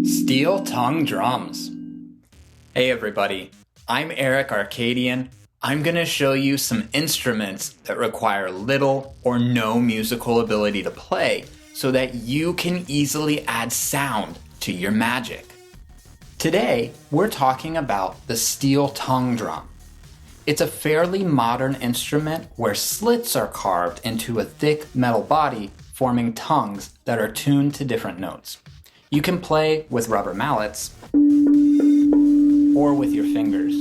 Steel tongue drums. Hey everybody, I'm Aerik Arkadian. I'm going to show you some instruments that require little or no musical ability to play so that you can easily add sound to your magic. Today, we're talking about the steel tongue drum. It's a fairly modern instrument where slits are carved into a thick metal body, forming tongues that are tuned to different notes. You can play with rubber mallets or with your fingers.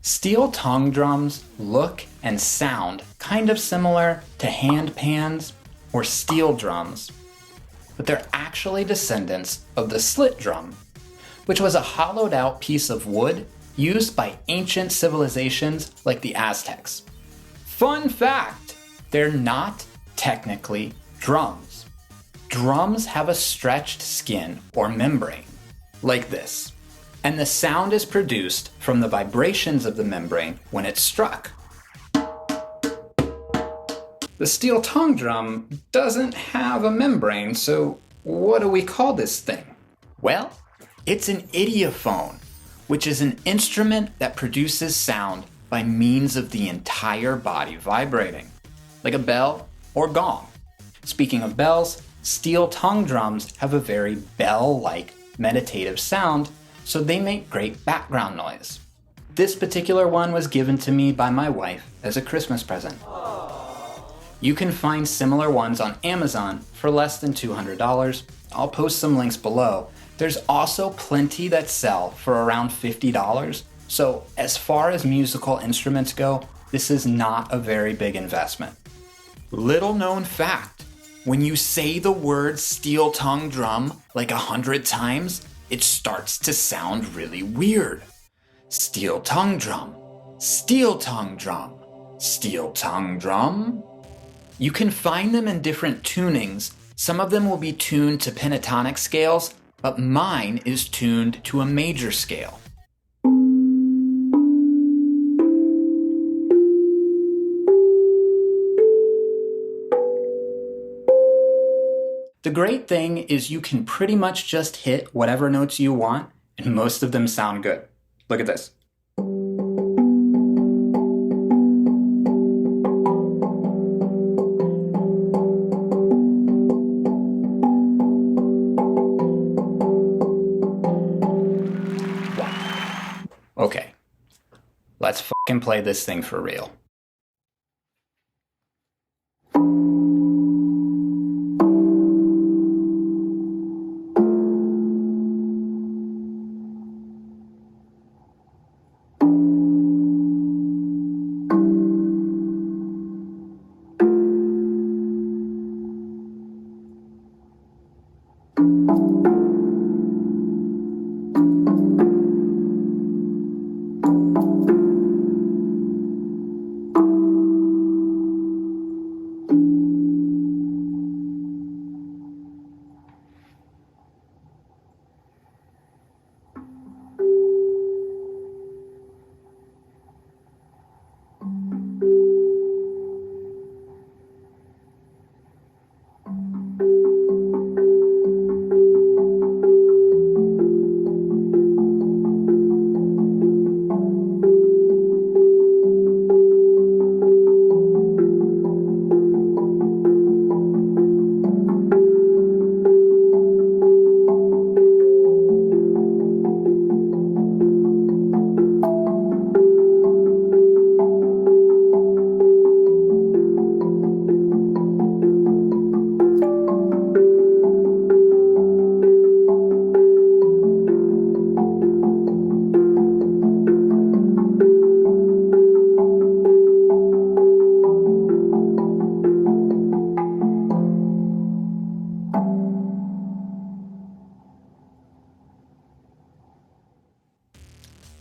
Steel tongue drums look and sound kind of similar to hand pans or steel drums, but they're actually descendants of the slit drum, which was a hollowed out piece of wood used by ancient civilizations like the Aztecs. Fun fact, they're not technically drums. Drums have a stretched skin or membrane, like this, and the sound is produced from the vibrations of the membrane when it's struck. The steel tongue drum doesn't have a membrane, so what do we call this thing? Well, it's an idiophone, which is an instrument that produces sound by means of the entire body vibrating, like a bell or gong. Speaking of bells, steel tongue drums have a very bell-like meditative sound, so they make great background noise. This particular one was given to me by my wife as a Christmas present. You can find similar ones on Amazon for less than $200. I'll post some links below. There's also plenty that sell for around $50, so as far as musical instruments go, this is not a very big investment. Little known fact, when you say the word steel tongue drum like 100 times, it starts to sound really weird. Steel tongue drum, steel tongue drum, steel tongue drum. You can find them in different tunings. Some of them will be tuned to pentatonic scales, but mine is tuned to a major scale. The great thing is you can pretty much just hit whatever notes you want, and most of them sound good. Look at this. Wow. Okay, let's fucking play this thing for real.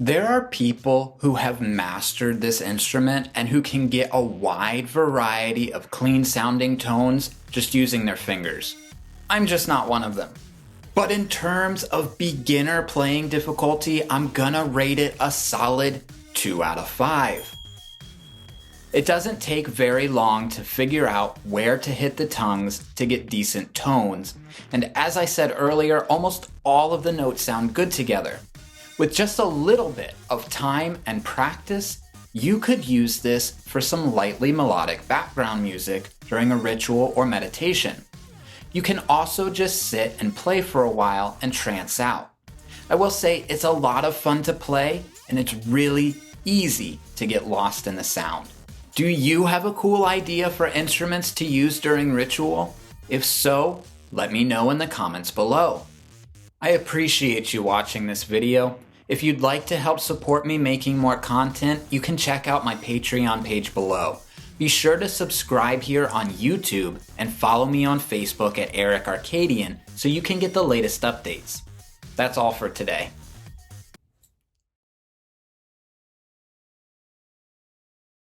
There are people who have mastered this instrument and who can get a wide variety of clean sounding tones just using their fingers. I'm just not one of them. But in terms of beginner playing difficulty, I'm gonna rate it a solid 2 out of 5. It doesn't take very long to figure out where to hit the tongues to get decent tones, and as I said earlier, almost all of the notes sound good together. With just a little bit of time and practice, you could use this for some lightly melodic background music during a ritual or meditation. You can also just sit and play for a while and trance out. I will say it's a lot of fun to play, and it's really easy to get lost in the sound. Do you have a cool idea for instruments to use during ritual? If so, let me know in the comments below. I appreciate you watching this video. If you'd like to help support me making more content, you can check out my Patreon page below. Be sure to subscribe here on YouTube and follow me on Facebook at Aerik Arkadian so you can get the latest updates. That's all for today.